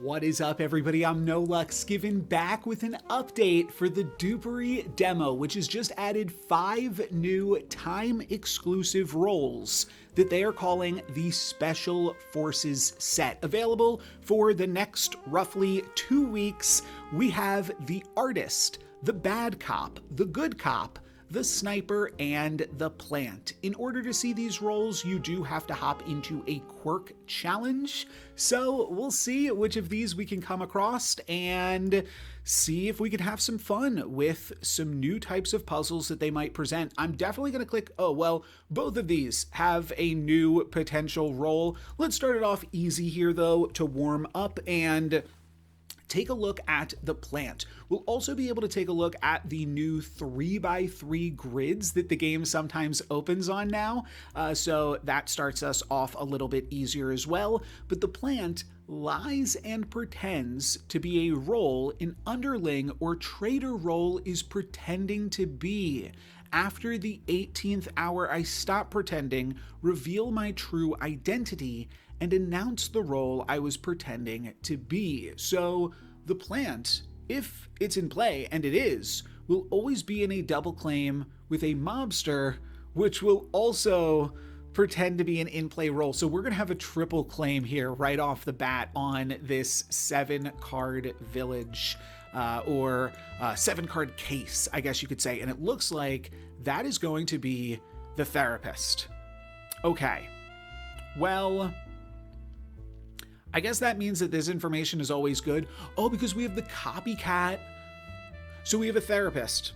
What is up, everybody? I'm NoLucksGiven, back with an update for the Dupery demo, which has just added 5 new time-exclusive roles that they are calling the Special Forces set. Available for the next roughly 2 weeks, we have the Artist, the Bad Cop, the Good Cop, the Sniper, and the Plant. In order to see these roles, you do have to hop into a quirk challenge. So we'll see which of these we can come across and see if we can have some fun with some new types of puzzles that they might present. I'm definitely going to click, oh, well, both of these have a new potential role. Let's start it off easy here, though, to warm up and take a look at the Plant. We'll also be able to take a look at the new 3x3 grids that the game sometimes opens on now. So that starts us off a little bit easier as well. But the Plant lies and pretends to be a role an underling or traitor role is pretending to be. After the 18th hour, I stop pretending, reveal my true identity, and announce the role I was pretending to be. So the Plant, if it's in play, and it is, will always be in a double claim with a mobster, which will also pretend to be an in-play role. So we're going to have a triple claim here right off the bat on this 7-card village, or 7-card case, I guess you could say. And it looks like that is going to be the Therapist. Okay, well, I guess that means that this information is always good. Oh, because we have the copycat. So we have a therapist.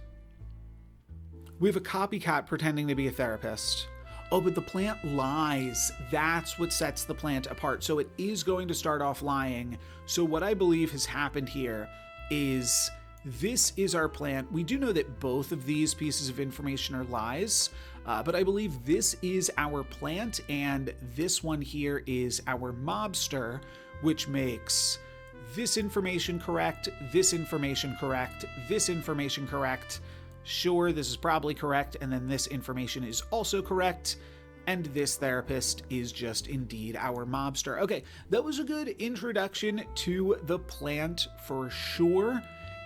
We have a copycat pretending to be a therapist. Oh, but the Plant lies. That's what sets the Plant apart. So it is going to start off lying. So what I believe has happened here is this is our Plant. We do know that both of these pieces of information are lies, but I believe this is our Plant, and this one here is our mobster, which makes this information correct, this information correct, this information correct. Sure, this is probably correct, and then this information is also correct, and this therapist is just indeed our mobster. Okay, that was a good introduction to the Plant for sure.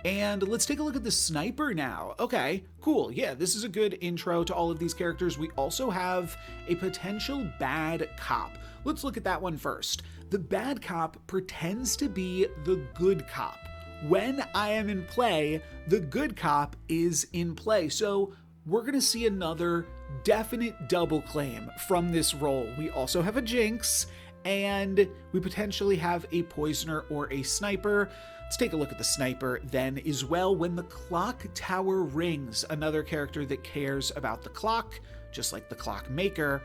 And let's take a look at the Sniper now. Okay, cool. Yeah, this is a good intro to all of these characters. We also have a potential Bad Cop. Let's look at that one first. The Bad Cop pretends to be the Good Cop. When I am in play, the Good Cop is in play. So we're going to see another definite double claim from this role. We also have a Jinx, and we potentially have a Poisoner or a Sniper. Let's take a look at the Sniper then as well. When the clock tower rings, another character that cares about the clock, just like the Clockmaker,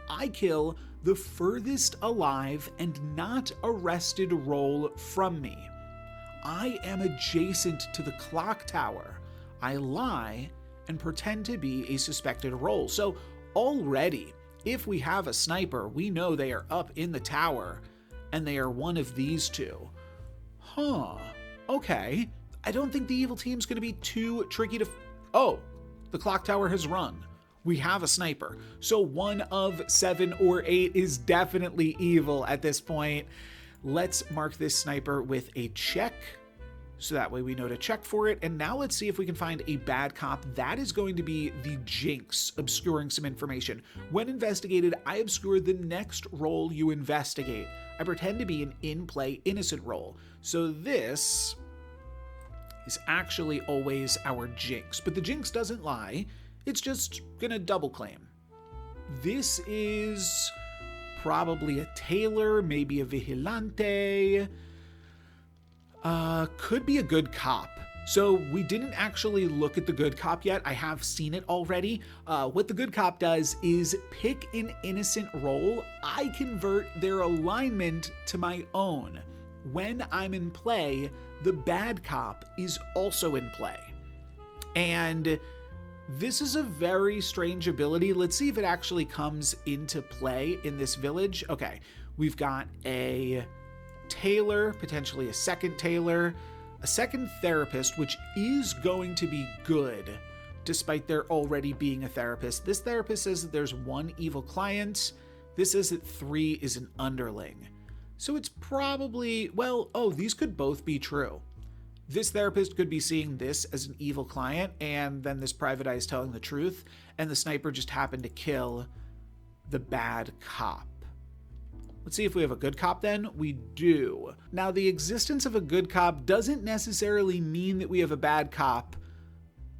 I kill the furthest alive and not arrested role from me. I am adjacent to the clock tower. I lie and pretend to be a suspected role. So already, if we have a Sniper, we know they are up in the tower and they are one of these two. Huh. Okay. I don't think the evil team's going to be too tricky to... Oh, the clock tower has rung. We have a Sniper. So 1 of 7 or 8 is definitely evil at this point. Let's mark this Sniper with a check, so that way we know to check for it. And now let's see if we can find a Bad Cop. That is going to be the Jinx, obscuring some information. When investigated, I obscure the next role you investigate. I pretend to be an in-play innocent role. So this is actually always our Jinx. But the Jinx doesn't lie. It's just gonna double claim. This is probably a Tailor, maybe a Vigilante. Could be a Good Cop. So we didn't actually look at the Good Cop yet. I have seen it already. What the Good Cop does is pick an innocent role. I convert their alignment to my own. When I'm in play, the Bad Cop is also in play. And this is a very strange ability. Let's see if it actually comes into play in this village. Okay, we've got a Tailor, potentially a second Tailor, a second Therapist, which is going to be good, despite there already being a Therapist. This Therapist says that there's 1 evil client. This says that 3 is an underling. So it's probably, well, oh, these could both be true. This therapist could be seeing this as an evil client, and then this private eye is telling the truth, and the sniper just happened to kill the bad cop. Let's see if we have a good cop then. We do. Now, the existence of a good cop doesn't necessarily mean that we have a bad cop,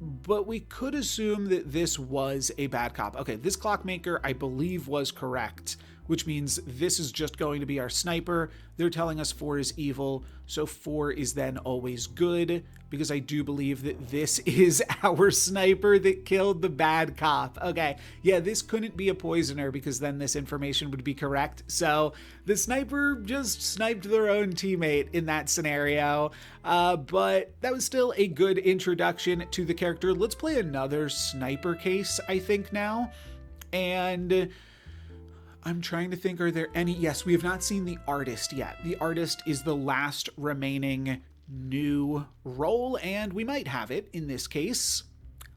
but we could assume that this was a bad cop. Okay, this clockmaker, I believe, was correct, which means this is just going to be our sniper. They're telling us 4 is evil, so 4 is then always good, because I do believe that this is our sniper that killed the bad cop. Okay, yeah, this couldn't be a poisoner, because then this information would be correct. So the sniper just sniped their own teammate in that scenario, but that was still a good introduction to the character. Let's play another sniper case, I think, now. And I'm trying to think, are there any? Yes, we have not seen the artist yet. The artist is the last remaining new role, and we might have it in this case.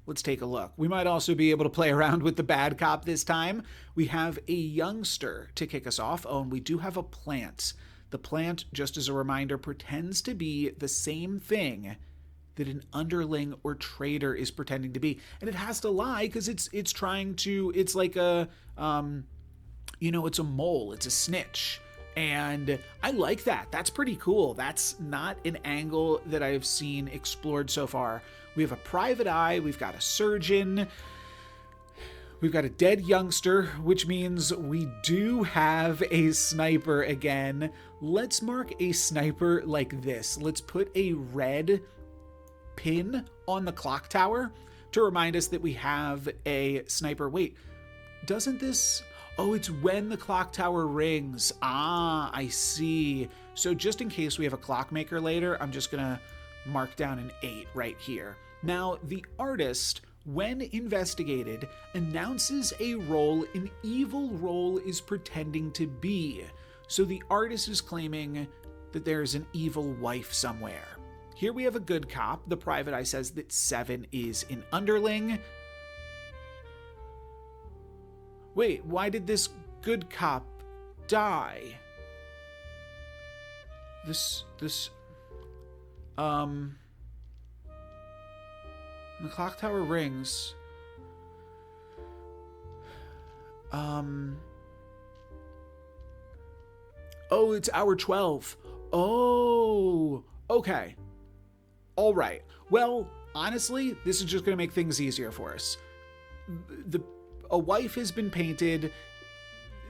Let's take a look. We might also be able to play around with the bad cop this time. We have a youngster to kick us off. Oh, and we do have a plant. The plant, just as a reminder, pretends to be the same thing that an underling or traitor is pretending to be. And it has to lie because it's trying to, it's like a, it's a mole, it's a snitch. And I like that. That's pretty cool. That's not an angle that I've seen explored so far. We have a private eye, we've got a surgeon, we've got a dead youngster, which means we do have a sniper again. Let's mark a sniper like this. Let's put a red pin on the clock tower to remind us that we have a sniper. Wait, doesn't this... Oh, it's when the clock tower rings. Ah, I see. So just in case we have a clockmaker later, I'm just going to mark down an 8 right here. Now, the artist, when investigated, announces a role an evil role is pretending to be. So the artist is claiming that there's an evil wife somewhere. Here we have a good cop. The private eye says that 7 is an underling. Wait, why did this good cop die? The clock tower rings. Oh, it's hour 12. Oh, okay. All right. Well, honestly, this is just going to make things easier for us. A wife has been painted.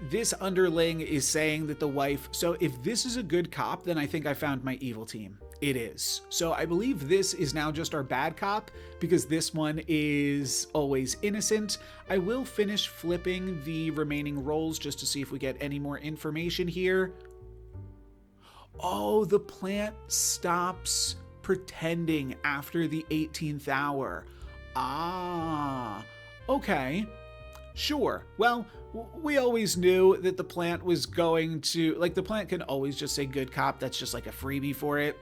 This underling is saying that the wife... So if this is a good cop, then I think I found my evil team. It is. So I believe this is now just our bad cop because this one is always innocent. I will finish flipping the remaining roles just to see if we get any more information here. Oh, the plant stops pretending after the 18th hour. Ah, okay. Sure. Well, we always knew that the plant was going to, like, the plant can always just say good cop. That's just like a freebie for it.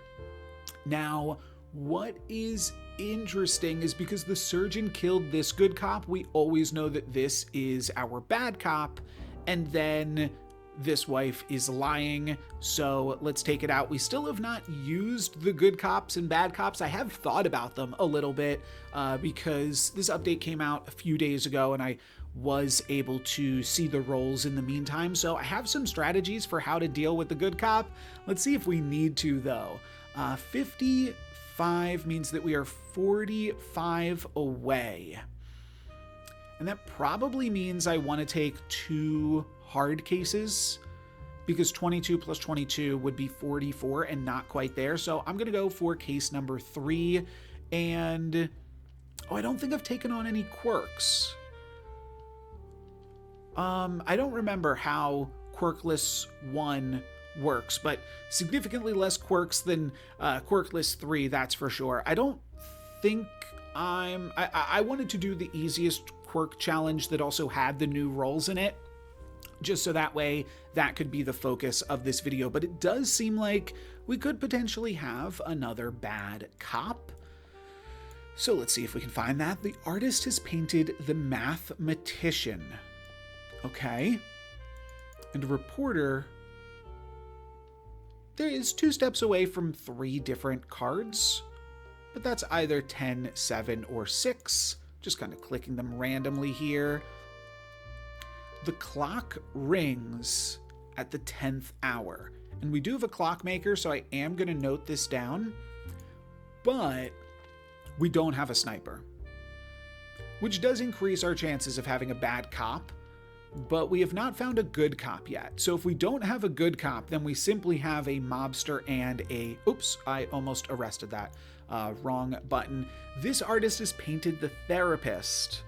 Now, what is interesting is because the surgeon killed this good cop, we always know that this is our bad cop, and then this wife is lying. So let's take it out. We still have not used the good cops and bad cops. I have thought about them a little bit because this update came out a few days ago and I was able to see the roles in the meantime. So I have some strategies for how to deal with the good cop. Let's see if we need to though. 55 means that we are 45 away. And that probably means I want to take 2 hard cases because 22 plus 22 would be 44 and not quite there. So I'm going to go for case number 3. And I don't think I've taken on any quirks. I don't remember how quirkless 1 works, but significantly less quirks than quirkless 3, that's for sure. I don't think I wanted to do the easiest quirk challenge that also had the new roles in it, just so that way that could be the focus of this video. But it does seem like we could potentially have another bad cop. So let's see if we can find that. The artist has painted the mathematician. Okay. And a reporter there is 2 steps away from 3 different cards, but that's either 10, 7, or 6. Just kind of clicking them randomly here. The clock rings at the 10th hour. And we do have a clockmaker, so I am going to note this down. But we don't have a sniper, which does increase our chances of having a bad cop. But we have not found a good cop yet. So if we don't have a good cop, then we simply have a mobster and a... Oops, I almost arrested that. Wrong button. This artist has painted the therapist.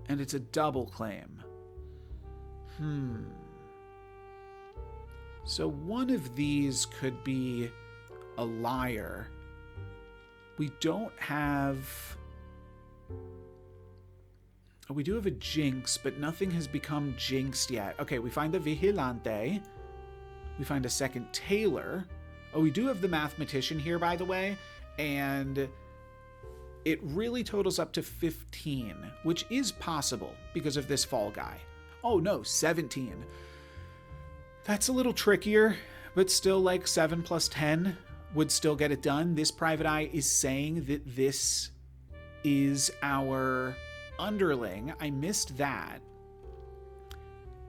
And it's a double claim. So one of these could be a liar. We don't have... We do have a jinx, but nothing has become jinxed yet. Okay, we find the vigilante. We find a second tailor. Oh, we do have the mathematician here, by the way. And it really totals up to 15, which is possible because of this fall guy. Oh no, 17. That's a little trickier, but still like 7 plus 10 would still get it done. This private eye is saying that this is our underling. I missed that.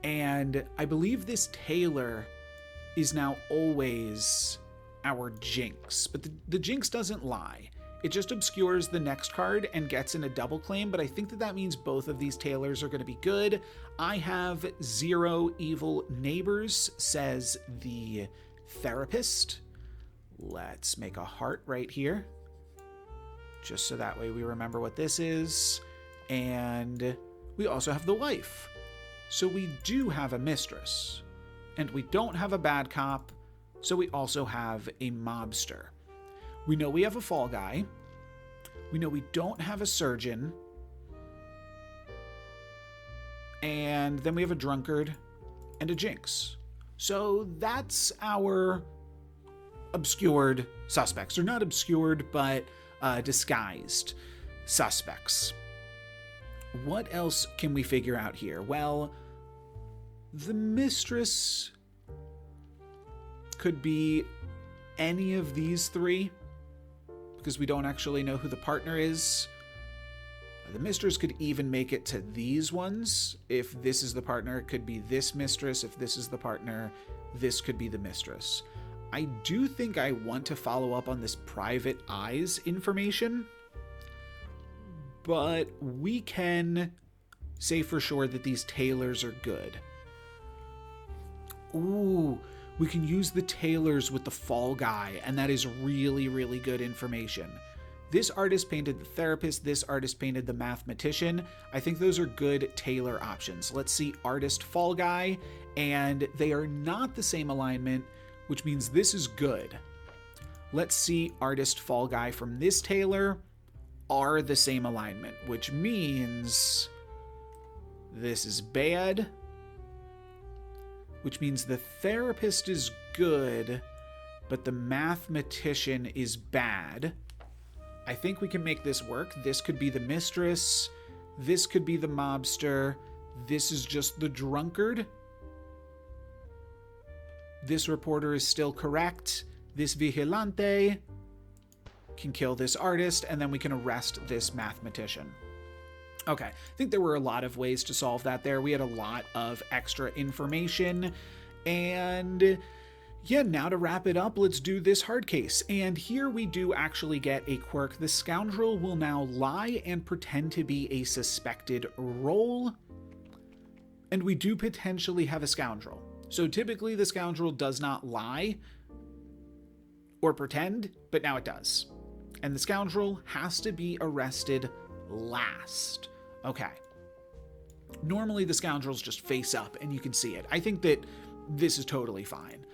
And I believe this tailor is now always our jinx, but the jinx doesn't lie. It just obscures the next card and gets in a double claim, but I think that means both of these tailors are going to be good. I have 0 evil neighbors, says the therapist. Let's make a heart right here, just so that way we remember what this is. And we also have the wife. So we do have a mistress. And we don't have a bad cop, so we also have a mobster. We know we have a fall guy. We know we don't have a surgeon. And then we have a drunkard and a jinx. So that's our obscured suspects. Or not obscured, but disguised suspects. What else can we figure out here? Well, the mistress could be any of these 3, because we don't actually know who the partner is. The mistress could even make it to these ones. If this is the partner, it could be this mistress. If this is the partner, this could be the mistress. I do think I want to follow up on this private eyes information, but we can say for sure that these tailors are good. Ooh, we can use the tailors with the fall guy, and that is really, really good information. This artist painted the therapist, this artist painted the mathematician. I think those are good tailor options. Let's see artist fall guy, and they are not the same alignment, which means this is good. Let's see artist fall guy from this tailor are the same alignment, which means this is bad, which means the therapist is good, but the mathematician is bad. I think we can make this work. This could be the mistress. This could be the mobster. This is just the drunkard. This reporter is still correct. This vigilante can kill this artist, and then we can arrest this mathematician. Okay, I think there were a lot of ways to solve that there. We had a lot of extra information, and yeah, now to wrap it up, let's do this hard case. And here we do actually get a quirk. The scoundrel will now lie and pretend to be a suspected role, and we do potentially have a scoundrel. So typically the scoundrel does not lie or pretend, but now it does. And the scoundrel has to be arrested last. Okay. Normally the scoundrels just face up and you can see it. I think that this is totally fine.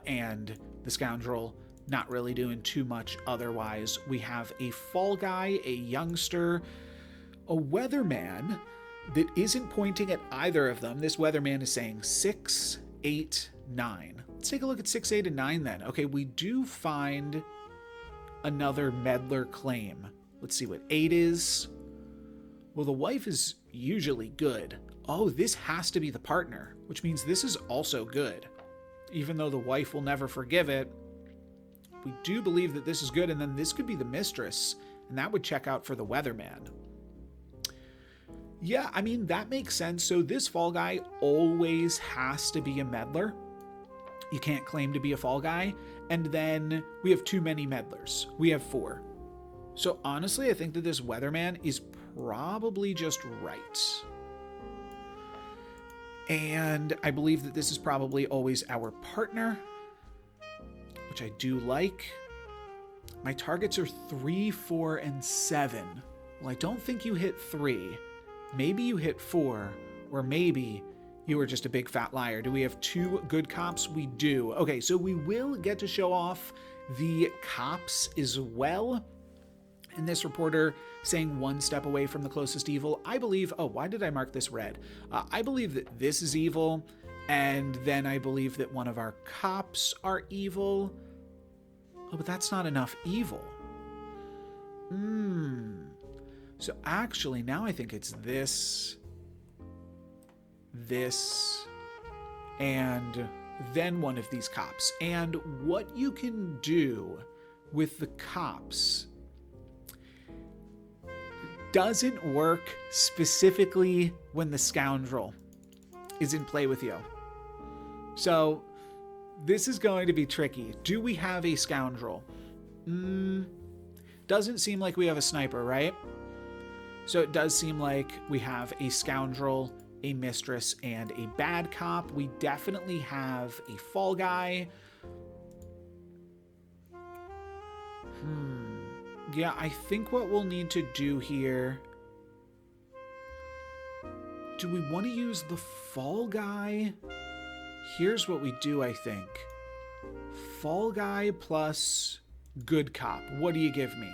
And the scoundrel not really doing too much otherwise. We have a fall guy, a youngster, a weatherman that isn't pointing at either of them. This weatherman is saying 6, 8, 9. Let's take a look at 6, 8, and 9 then. Okay, we do find another meddler claim. Let's see what 8 is. Well, the wife is usually good. Oh, this has to be the partner, which means this is also good. even though the wife will never forgive it. We do believe that this is good, and then this could be the mistress, and that would check out for the weatherman. Yeah, I mean, that makes sense. So this fall guy always has to be a meddler. You can't claim to be a fall guy. And then we have too many meddlers. We have 4. So honestly, I think that this weatherman is probably just right. And I believe that this is probably always our partner, which I do like. My targets are 3, 4, and 7. Well, I don't think you hit 3. Maybe you hit 4, or maybe you were just a big fat liar. Do we have 2 good cops? We do. Okay, so we will get to show off the cops as well. And this reporter saying 1 step away from the closest evil. I believe, oh, why did I mark this red? I believe that this is evil, and then I believe that one of our cops are evil. Oh, but that's not enough evil. So actually, now I think it's this, and then one of these cops. And what you can do with the cops doesn't work specifically when the scoundrel is in play with you. So this is going to be tricky. Do we have a scoundrel? Doesn't seem like we have a sniper, right? So it does seem like we have a scoundrel, a mistress, and a bad cop. We definitely have a fall guy. Yeah, I think what we'll need to do here... Do we want to use the fall guy? Here's what we do, I think. Fall guy plus good cop. What do you give me?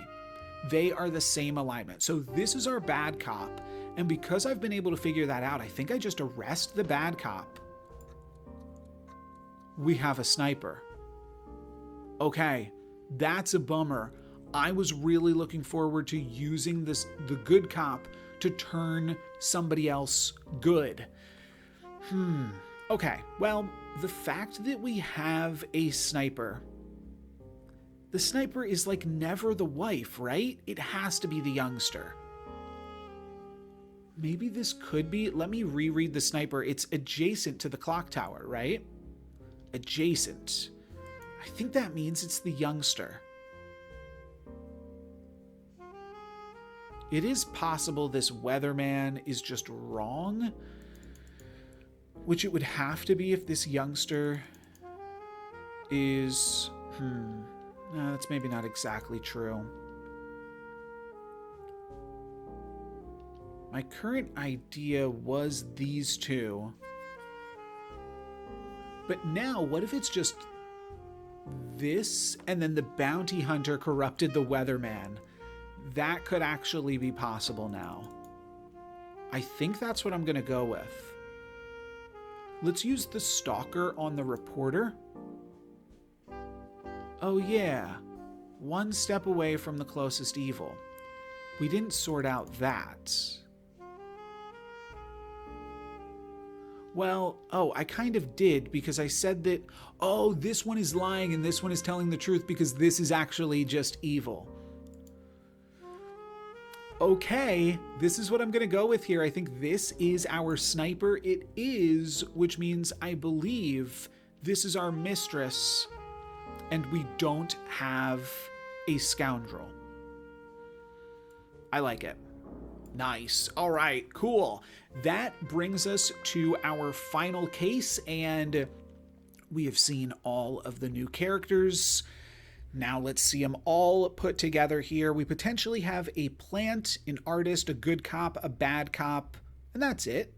They are the same alignment. So this is our bad cop. And because I've been able to figure that out, I think I just arrest the bad cop. We have a sniper. Okay, that's a bummer. I was really looking forward to using the good cop to turn somebody else good. Okay, well, the fact that we have a sniper... The sniper is like never the wife, right? It has to be the youngster. Maybe this could be... Let me reread the sniper. It's adjacent to the clock tower, right? Adjacent. I think that means it's the youngster. It is possible this weatherman is just wrong, which it would have to be if this youngster is... No, that's maybe not exactly true. My current idea was these 2. But now, what if it's just this, and then the bounty hunter corrupted the weatherman? That could actually be possible now. I think that's what I'm going to go with. Let's use the stalker on the reporter. Oh yeah, 1 step away from the closest evil. We didn't sort out that. Well, oh, I kind of did, because I said that, oh, this one is lying and this one is telling the truth because this is actually just evil. Okay, this is what I'm going to go with here. I think this is our sniper. It is, which means I believe this is our mistress, and we don't have a scoundrel. I like it. Nice. All right, cool. That brings us to our final case, and we have seen all of the new characters. Now let's see them all put together here. We potentially have a plant, an artist, a good cop, a bad cop, and that's it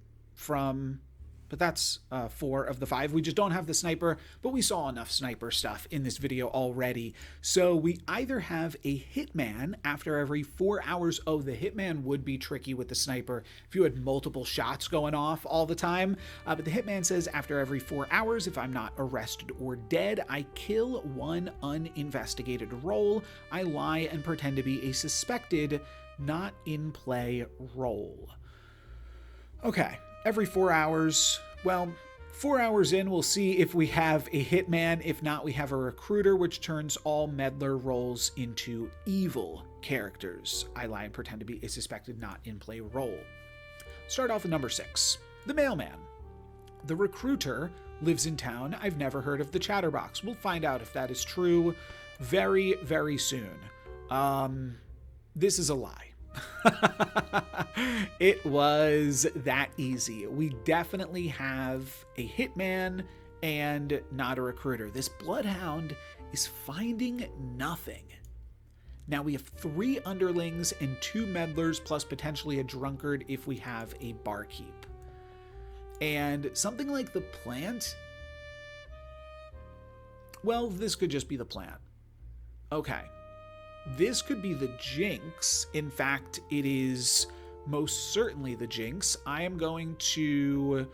but that's 4 of the 5. We just don't have the sniper, but we saw enough sniper stuff in this video already. So we either have a hitman after every 4 hours. Oh, the hitman would be tricky with the sniper if you had multiple shots going off all the time. But the hitman says after every 4 hours, if I'm not arrested or dead, I kill 1 uninvestigated role. I lie and pretend to be a suspected, not in play role. Okay. Every 4 hours, well, 4 hours in, we'll see if we have a hitman. If not, we have a recruiter, which turns all meddler roles into evil characters. I lie and pretend to be a suspected not in play role. Start off with number 6, the mailman. The recruiter lives in town. I've never heard of the chatterbox. We'll find out if that is true very, very soon. This is a lie. It was that easy. We definitely have a hitman and not a recruiter. This bloodhound is finding nothing. Now we have 3 underlings and 2 meddlers plus potentially a drunkard if we have a barkeep. And something like the plant? Well, this could just be the plant. Okay. This could be the jinx. In fact, it is most certainly the jinx. I am going to...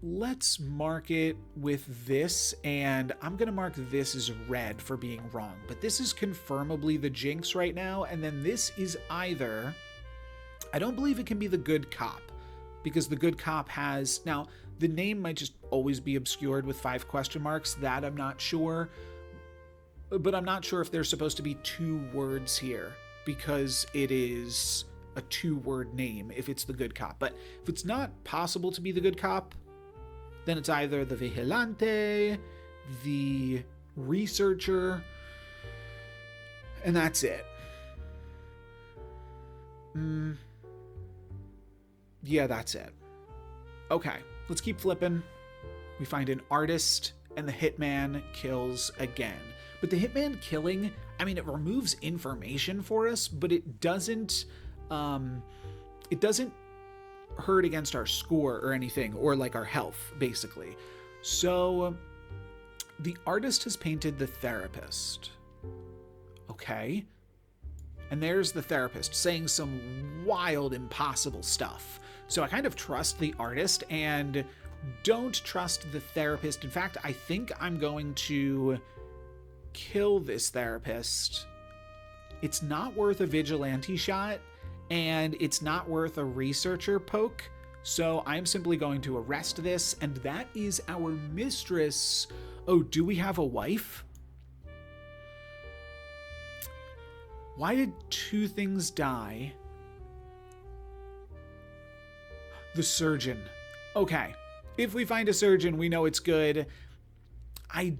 let's mark it with this, and I'm going to mark this as red for being wrong. But this is confirmably the jinx right now, and then this is either... I don't believe it can be the good cop, because the good cop has... Now, the name might just always be obscured with 5 question marks. That I'm not sure. But I'm not sure if there's supposed to be 2 words here, because it is a 2-word name if it's the good cop. But if it's not possible to be the good cop, then it's either the vigilante, the researcher, and that's it. Yeah, that's it. Okay, let's keep flipping. We find an artist, and the hitman kills again. But the hitman killing, I mean, it removes information for us, but it doesn't hurt against our score or anything, or like our health, basically. So the artist has painted the therapist. Okay. And there's the therapist saying some wild, impossible stuff. So I kind of trust the artist and don't trust the therapist. In fact, I think I'm going to kill this therapist. It's not worth a vigilante shot, and it's not worth a researcher poke. So I'm simply going to arrest this, and that is our mistress. Oh, do we have a wife? Why did 2 things die? The surgeon. Okay. If we find a surgeon, we know it's good. I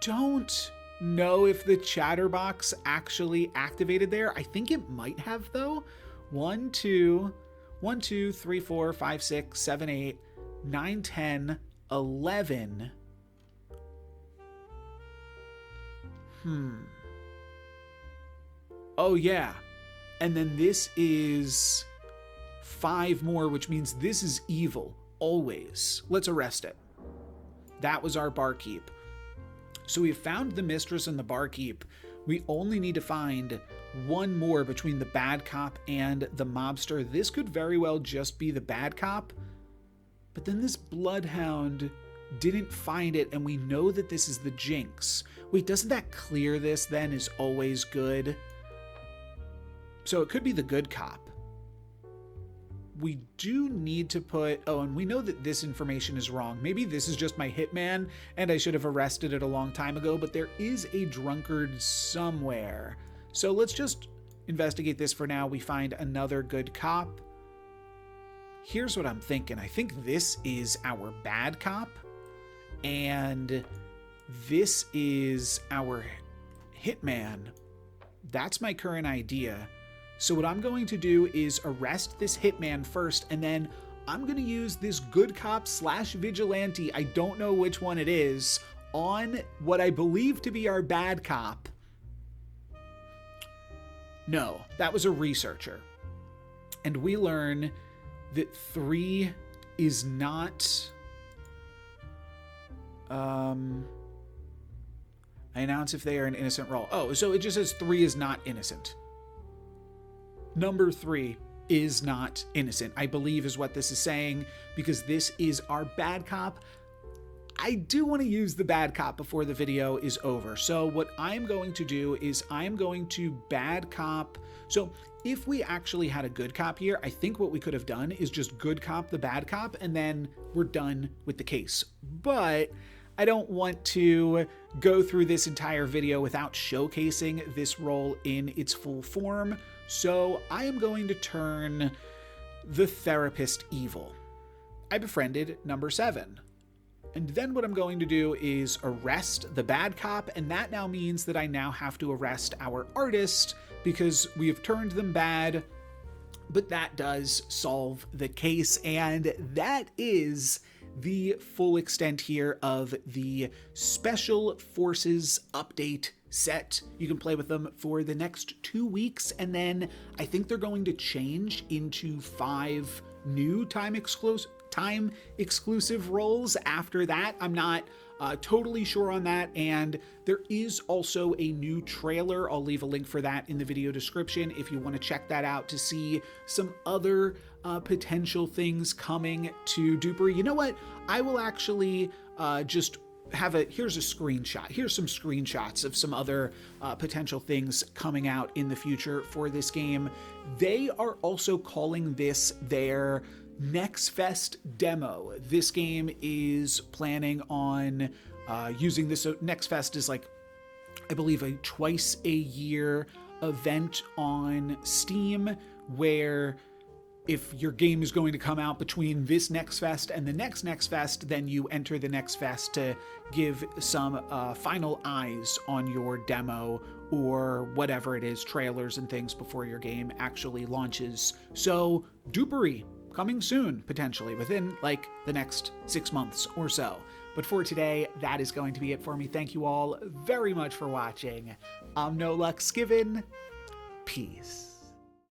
don't know if the chatterbox actually activated there. I think it might have, though. 1, 2, 3, 4, 5, 6, 7, 8, 9, 10, 11. Oh, yeah. And then this is 5 more, which means this is evil. Always. Let's arrest it. That was our barkeep. So we found the mistress and the barkeep. We only need to find 1 more between the bad cop and the mobster. This could very well just be the bad cop. But then this bloodhound didn't find it, and we know that this is the jinx. Wait, doesn't that clear this then is always good? So it could be the good cop. We do need to put... Oh, and we know that this information is wrong. Maybe this is just my hitman, and I should have arrested it a long time ago, but there is a drunkard somewhere. So let's just investigate this for now. We find another good cop. Here's what I'm thinking. I think this is our bad cop, and this is our hitman. That's my current idea. So what I'm going to do is arrest this hitman first, and then I'm going to use this good cop / vigilante, I don't know which one it is, on what I believe to be our bad cop. No, that was a researcher. And we learn that 3 is not... I announce if they are an innocent role. Oh, so it just says 3 is not innocent. Number 3 is not innocent, I believe is what this is saying, because this is our bad cop. I do want to use the bad cop before the video is over. So what I'm going to do is I'm going to bad cop. So if we actually had a good cop here, I think what we could have done is just good cop the bad cop, and then we're done with the case. But I don't want to go through this entire video without showcasing this role in its full form. So I am going to turn the therapist evil. I befriended number 7. And then what I'm going to do is arrest the bad cop, and that now means that I now have to arrest our artist because we have turned them bad, but that does solve the case, and that is the full extent here of the Special Forces update set. You can play with them for the next 2 weeks, and then I think they're going to change into 5 new time exclusive roles after that. I'm not totally sure on that, and there is also a new trailer. I'll leave a link for that in the video description if you want to check that out to see some other potential things coming to Dupery. You know what? I will actually just have here's a screenshot. Here's some screenshots of some other potential things coming out in the future for this game. They are also calling this their NextFest demo. This game is planning on using this. So NextFest is like, I believe, a twice a year event on Steam where if your game is going to come out between this NextFest and the next NextFest, then you enter the NextFest to give some final eyes on your demo or whatever it is, trailers and things before your game actually launches. So Dupery coming soon, potentially within like the next 6 months or so. But for today, that is going to be it for me. Thank you all very much for watching. I'm NoLucksGiven. Peace.